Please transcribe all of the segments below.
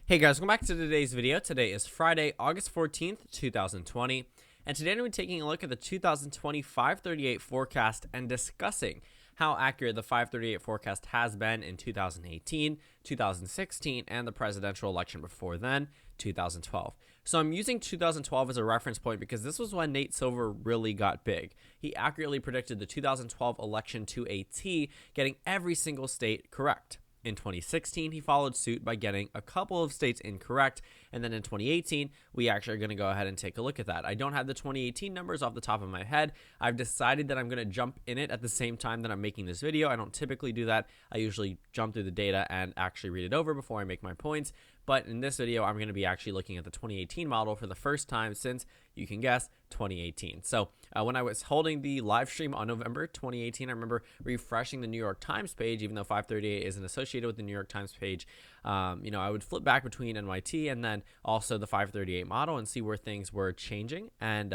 Hey guys, welcome back to today's video. Today is Friday, August 14th, 2020, and today I'm going to be taking a look at the 2020 FiveThirtyEight forecast and discussing how accurate the FiveThirtyEight forecast has been in 2018, 2016, and the presidential election before then, 2012. So I'm using 2012 as a reference point because this was when Nate Silver really got big. He accurately predicted the 2012 election to a T, getting every single state correct. In 2016, he followed suit by getting a couple of states incorrect, and then in 2018, we actually are going to go ahead and take a look at that. I don't have the 2018 numbers off the top of my head. I've decided that I'm going to jump in it at the same time that I'm making this video. I don't typically do that. I usually jump through the data and actually read it over before I make my points, but in this video, I'm going to be actually looking at the 2018 model for the first time since, you can guess, 2018. So when I was holding the live stream on November 2018, I remember refreshing the New York Times page, even though FiveThirtyEight isn't associated with the New York Times page. I would flip back between NYT and then also the FiveThirtyEight model and see where things were changing. And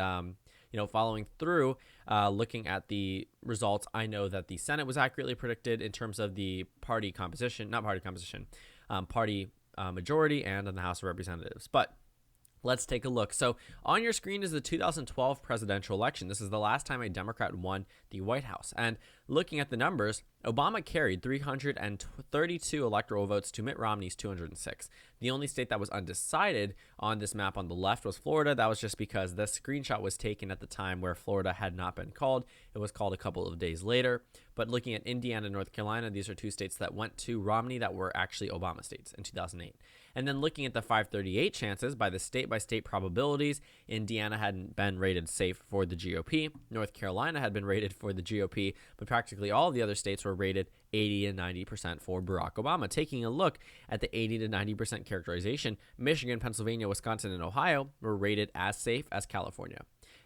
following through, looking at the results, I know that the Senate was accurately predicted in terms of the party composition, party majority, and in the House of Representatives. But let's take a look. So on your screen is the 2012 presidential election. This is the last time a Democrat won the White House. And looking at the numbers, Obama carried 332 electoral votes to Mitt Romney's 206. The only state that was undecided on this map on the left was Florida. That was just because the screenshot was taken at the time where Florida had not been called. It was called a couple of days later. But looking at Indiana and North Carolina, these are two states that went to Romney that were actually Obama states in 2008. And then looking at the FiveThirtyEight chances by the state-by-state probabilities, Indiana hadn't been rated safe for the GOP. North Carolina had been rated for the GOP, but practically all of the other states were rated 80 and 90% for Barack Obama. Taking a look at the 80 to 90% characterization, Michigan, Pennsylvania, Wisconsin, and Ohio were rated as safe as California.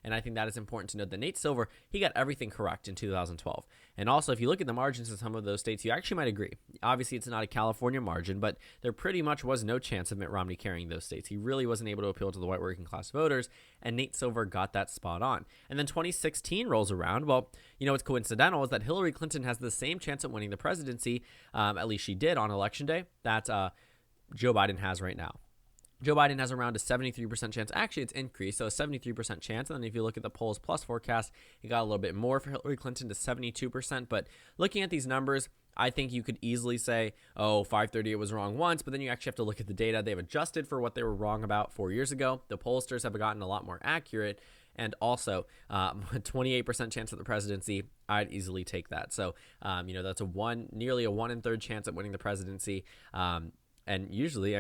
And I think that is important to note that Nate Silver, he got everything correct in 2012. And also, if you look at the margins in some of those states, you actually might agree. Obviously, it's not a California margin, but there pretty much was no chance of Mitt Romney carrying those states. He really wasn't able to appeal to the white working class voters, and Nate Silver got that spot on. And then 2016 rolls around. Well, what's coincidental is that Hillary Clinton has the same chance at winning the presidency, at least she did on Election Day, that Joe Biden has right now. Joe Biden has around a 73% chance. Actually, it's increased, so a 73% chance. And then if you look at the polls plus forecast, it got a little bit more for Hillary Clinton to 72%. But looking at these numbers, I think you could easily say, oh, FiveThirtyEight was wrong once, but then you actually have to look at the data. They've adjusted for what they were wrong about 4 years ago. The pollsters have gotten a lot more accurate. And also, a 28% chance at the presidency, I'd easily take that. So, that's nearly a 1 1/3 chance at winning the presidency. And usually,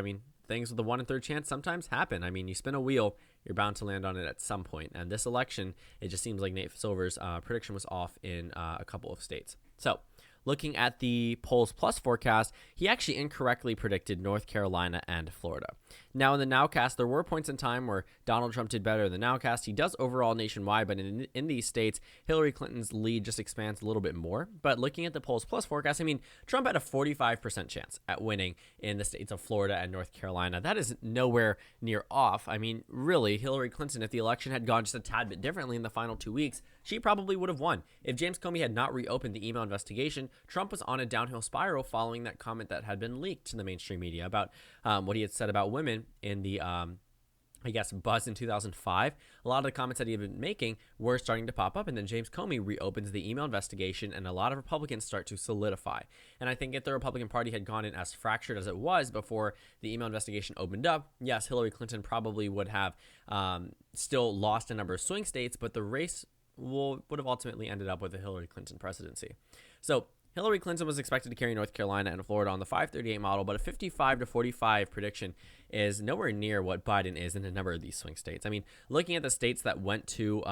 things with a 1 1/3 chance sometimes happen. You spin a wheel, you're bound to land on it at some point. And this election, it just seems like Nate Silver's prediction was off in a couple of states. So looking at the polls plus forecast, he actually incorrectly predicted North Carolina and Florida. Now in the nowcast, there were points in time where Donald Trump did better than the nowcast. He does overall nationwide, but in these states, Hillary Clinton's lead just expands a little bit more. But looking at the polls plus forecast, Trump had a 45% chance at winning in the states of Florida and North Carolina. That is nowhere near off. Really, Hillary Clinton, if the election had gone just a tad bit differently in the final 2 weeks, she probably would have won. If James Comey had not reopened the email investigation, Trump was on a downhill spiral following that comment that had been leaked to the mainstream media about what he had said about women in the, buzz in 2005. A lot of the comments that he had been making were starting to pop up, and then James Comey reopens the email investigation, and a lot of Republicans start to solidify. And I think if the Republican Party had gone in as fractured as it was before the email investigation opened up, yes, Hillary Clinton probably would have still lost a number of swing states, but the race would have ultimately ended up with a Hillary Clinton presidency. So Hillary Clinton was expected to carry North Carolina and Florida on the FiveThirtyEight model, but a 55 to 45 prediction is nowhere near what Biden is in a number of these swing states. Looking at the states that went to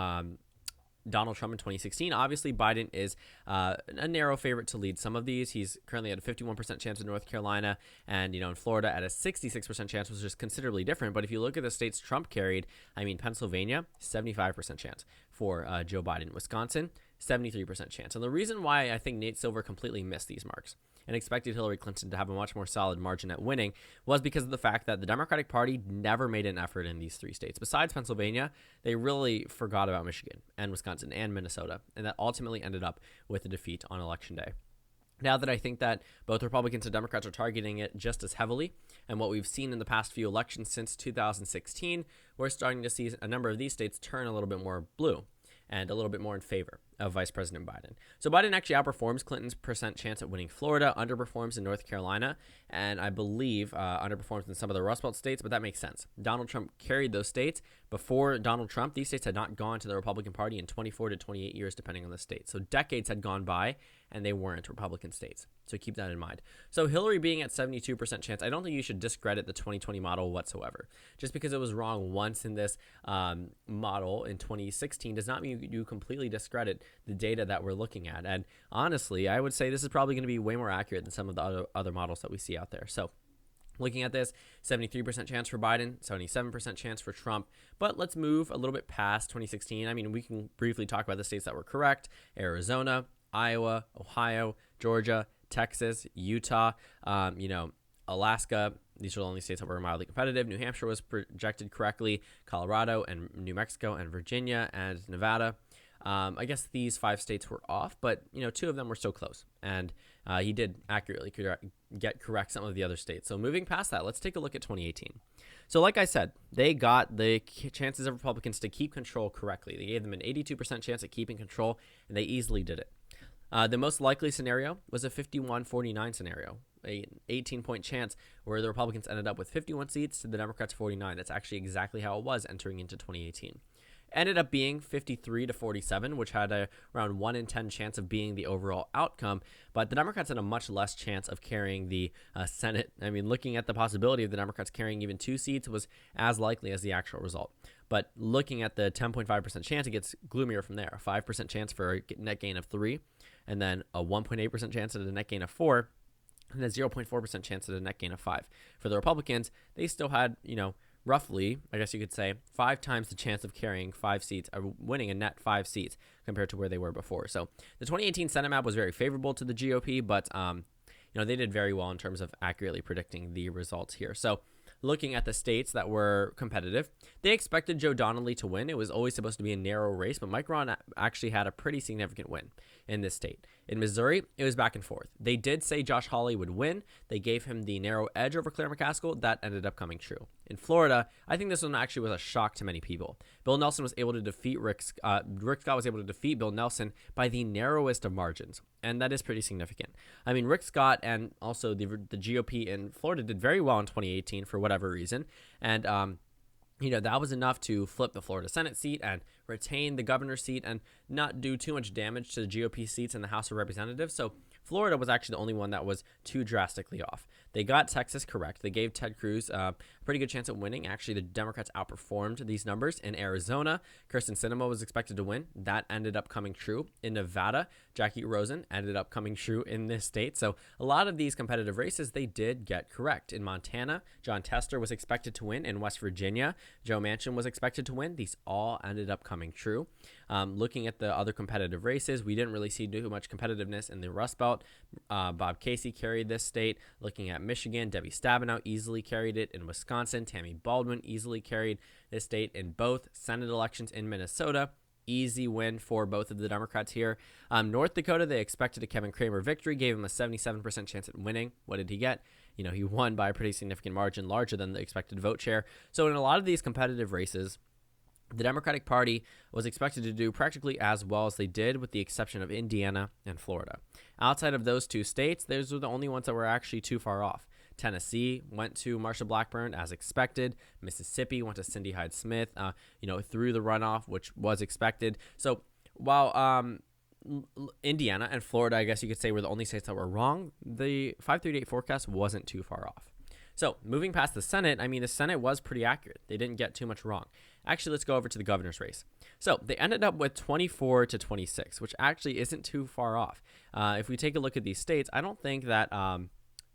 Donald Trump in 2016, obviously Biden is a narrow favorite to lead some of these. He's currently at a 51% chance in North Carolina, and in Florida at a 66% chance, which is considerably different. But if you look at the states Trump carried, Pennsylvania, 75% chance for Joe Biden. Wisconsin, 73% chance. And the reason why I think Nate Silver completely missed these marks and expected Hillary Clinton to have a much more solid margin at winning was because of the fact that the Democratic Party never made an effort in these three states. Besides Pennsylvania, they really forgot about Michigan and Wisconsin and Minnesota, and that ultimately ended up with a defeat on Election Day. Now that I think that both Republicans and Democrats are targeting it just as heavily, and what we've seen in the past few elections since 2016, we're starting to see a number of these states turn a little bit more blue and a little bit more in favor of Vice President Biden. So Biden actually outperforms Clinton's percent chance at winning Florida, underperforms in North Carolina, and I believe underperforms in some of the Rust Belt states, but that makes sense. Donald Trump carried those states. Before Donald Trump, these states had not gone to the Republican Party in 24 to 28 years, depending on the state. So decades had gone by, and they weren't Republican states. So keep that in mind. So Hillary being at 72% chance, I don't think you should discredit the 2020 model whatsoever. Just because it was wrong once in this model in 2016 does not mean you completely discredit the data that we're looking at. And honestly, I would say this is probably going to be way more accurate than some of the other models that we see out there. So looking at this, 73% chance for Biden, 77% chance for Trump. But let's move a little bit past 2016. I mean, we can briefly talk about the states that were correct: Arizona, Iowa, Ohio, Georgia, Texas, Utah, Alaska. These are the only states that were mildly competitive. New Hampshire was projected correctly, Colorado and New Mexico and Virginia and Nevada. I guess these 5 states were off, but 2 of them were so close, and he did accurately get correct some of the other states. So moving past that, let's take a look at 2018. So like I said, they got the chances of Republicans to keep control correctly. They gave them an 82% chance at keeping control, and they easily did it. The most likely scenario was a 51-49 scenario, an 18-point chance where the Republicans ended up with 51 seats to the Democrats 49. That's actually exactly how it was entering into 2018. Ended up being 53-47, which had a around 1 in 10 chance of being the overall outcome. But the Democrats had a much less chance of carrying the Senate. I mean, looking at the possibility of the Democrats carrying even 2 seats was as likely as the actual result. But looking at the 10.5% chance, it gets gloomier from there. A 5% chance for a net gain of 3, and then a 1.8% chance at a net gain of 4, and a 0.4% chance at a net gain of 5. For the Republicans, they still had, roughly, I guess you could say, 5 times the chance of carrying 5 seats, or winning a net 5 seats compared to where they were before. So the 2018 Senate map was very favorable to the GOP, but they did very well in terms of accurately predicting the results here. So looking at the states that were competitive, they expected Joe Donnelly to win. It was always supposed to be a narrow race, but Mike Ron actually had a pretty significant win in this state. In Missouri, it was back and forth. They did say Josh Hawley would win. They gave him the narrow edge over Claire McCaskill. That ended up coming true. In Florida, I think this one actually was a shock to many people. Bill Nelson was able to defeat Rick Scott was able to defeat Bill Nelson by the narrowest of margins, and that is pretty significant. I mean, Rick Scott and also the GOP in Florida did very well in 2018 for whatever reason, and that was enough to flip the Florida Senate seat and retain the governor's seat and not do too much damage to the GOP seats in the House of Representatives. So Florida was actually the only one that was too drastically off. They got Texas correct. They gave Ted Cruz a pretty good chance at winning. Actually, the Democrats outperformed these numbers. In Arizona, Kyrsten Sinema was expected to win. That ended up coming true. In Nevada, Jackie Rosen ended up coming true in this state. So a lot of these competitive races, they did get correct. In Montana, John Tester was expected to win. In West Virginia, Joe Manchin was expected to win. These all ended up coming true. Looking at the other competitive races, we didn't really see too much competitiveness in the Rust Belt. Bob Casey carried this state. Looking at Michigan, Debbie Stabenow easily carried it. In Wisconsin, Tammy Baldwin easily carried this state. In both Senate elections in Minnesota, easy win for both of the Democrats here. North Dakota, they expected a Kevin Cramer victory, gave him a 77% chance at winning. What did he get? He won by a pretty significant margin, larger than the expected vote share. So in a lot of these competitive races, the Democratic Party was expected to do practically as well as they did, with the exception of Indiana and Florida. Outside of those 2 states, those were the only ones that were actually too far off. Tennessee went to Marsha Blackburn as expected. Mississippi went to Cindy Hyde-Smith, through the runoff, which was expected. So while Indiana and Florida, I guess you could say, were the only states that were wrong, the 538 forecast wasn't too far off. So moving past the Senate, the Senate was pretty accurate. They didn't get too much wrong. Actually, let's go over to the governor's race. So they ended up with 24-26, which actually isn't too far off. If we take a look at these states, I don't think that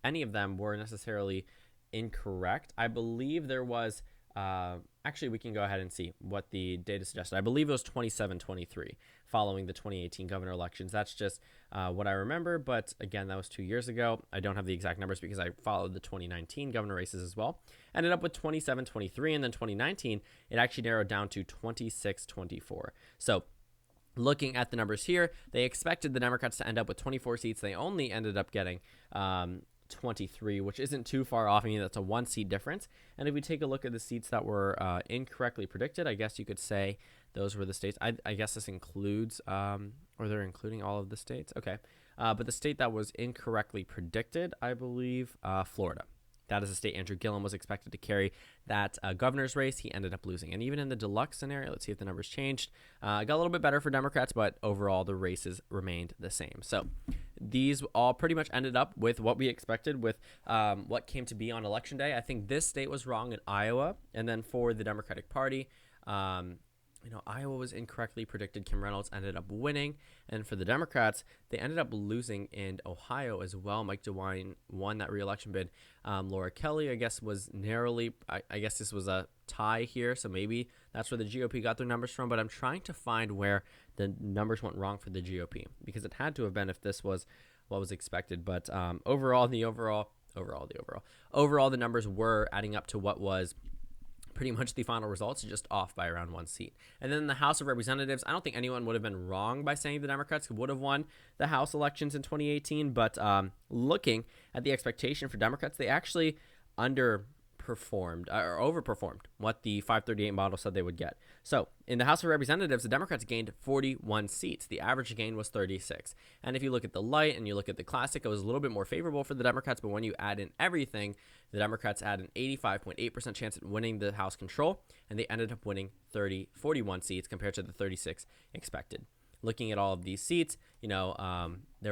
any of them were necessarily incorrect. I believe there was, actually we can go ahead and see what the data suggested. I believe it was 27-23 following the 2018 governor elections. That's just what I remember, but again, that was 2 years ago. I don't have the exact numbers because I followed the 2019 governor races as well. Ended up with 27-23, and then 2019, it actually narrowed down to 26-24. So looking at the numbers here, they expected the Democrats to end up with 24 seats. They only ended up getting 23, which isn't too far off. I mean, that's a 1-seat difference. And if we take a look at the seats that were incorrectly predicted, I guess you could say those were the states. I guess this includes, or they're including all of the states. Okay. But the state that was incorrectly predicted, I believe, Florida. That is a state Andrew Gillum was expected to carry that governor's race. He ended up losing. And even in the deluxe scenario, let's see if the numbers changed. It got a little bit better for Democrats, but overall the races remained the same. So these all pretty much ended up with what we expected with what came to be on Election Day. I think this state was wrong in Iowa. And then for the Democratic Party, Iowa was incorrectly predicted. Kim Reynolds ended up winning. And for the Democrats, they ended up losing in Ohio as well. Mike DeWine won that re-election bid. Laura Kelley, I guess, was narrowly, I guess this was a tie here. So maybe that's where the GOP got their numbers from. But I'm trying to find where the numbers went wrong for the GOP, because it had to have been if this was what was expected. But overall, the numbers were adding up to what was pretty much the final results, just off by around 1 seat. And then the House of Representatives, I don't think anyone would have been wrong by saying the Democrats would have won the House elections in 2018, but looking at the expectation for Democrats, they actually underperformed or overperformed what the 538 model said they would get. So in the House of Representatives, the Democrats gained 41 seats. The average gain was 36. And if you look at the light and you look at the classic, it was a little bit more favorable for the Democrats, but when you add in everything, the Democrats had an 85.8% chance at winning the House control, and they ended up winning 41 seats compared to the 36 expected. Looking at all of these seats, there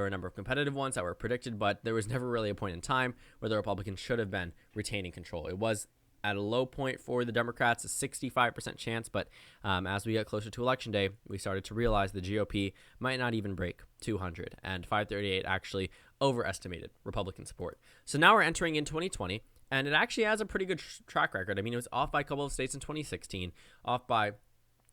were a number of competitive ones that were predicted, but there was never really a point in time where the Republicans should have been retaining control. It was at a low point for the Democrats, a 65% chance, but as we got closer to Election Day, we started to realize the GOP might not even break 200, and 538 actually overestimated Republican support. So now we're entering in 2020, and it actually has a pretty good track record. I mean, it was off by a couple of states in 2016, off by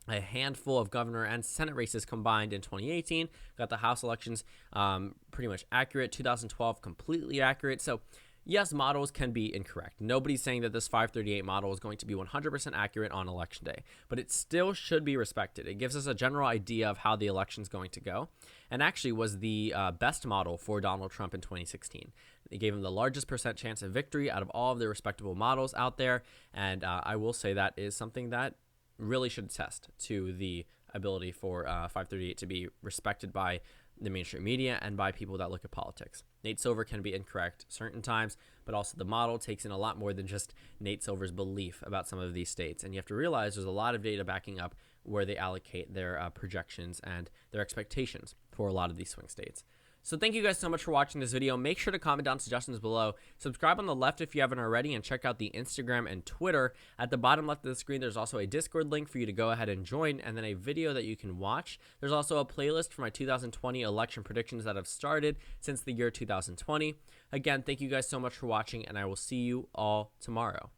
a handful of governor and Senate races combined in 2018. Got the House elections pretty much accurate. 2012 completely accurate. So yes, models can be incorrect. Nobody's saying that this 538 model is going to be 100% accurate on Election Day, but it still should be respected. It gives us a general idea of how the election is going to go, and actually was the best model for Donald Trump in 2016. It gave him the largest percent chance of victory out of all of the respectable models out there, and I will say that is something that really should attest to the ability for 538 to be respected by the mainstream media and by people that look at politics. Nate Silver can be incorrect certain times, but also the model takes in a lot more than just Nate Silver's belief about some of these states. And you have to realize there's a lot of data backing up where they allocate their projections and their expectations for a lot of these swing states. So thank you guys so much for watching this video. Make sure to comment down suggestions below. Subscribe on the left if you haven't already, and check out the Instagram and Twitter. At the bottom left of the screen, there's also a Discord link for you to go ahead and join, and then a video that you can watch. There's also a playlist for my 2020 election predictions that have started since the year 2020. Again, thank you guys so much for watching, and I will see you all tomorrow.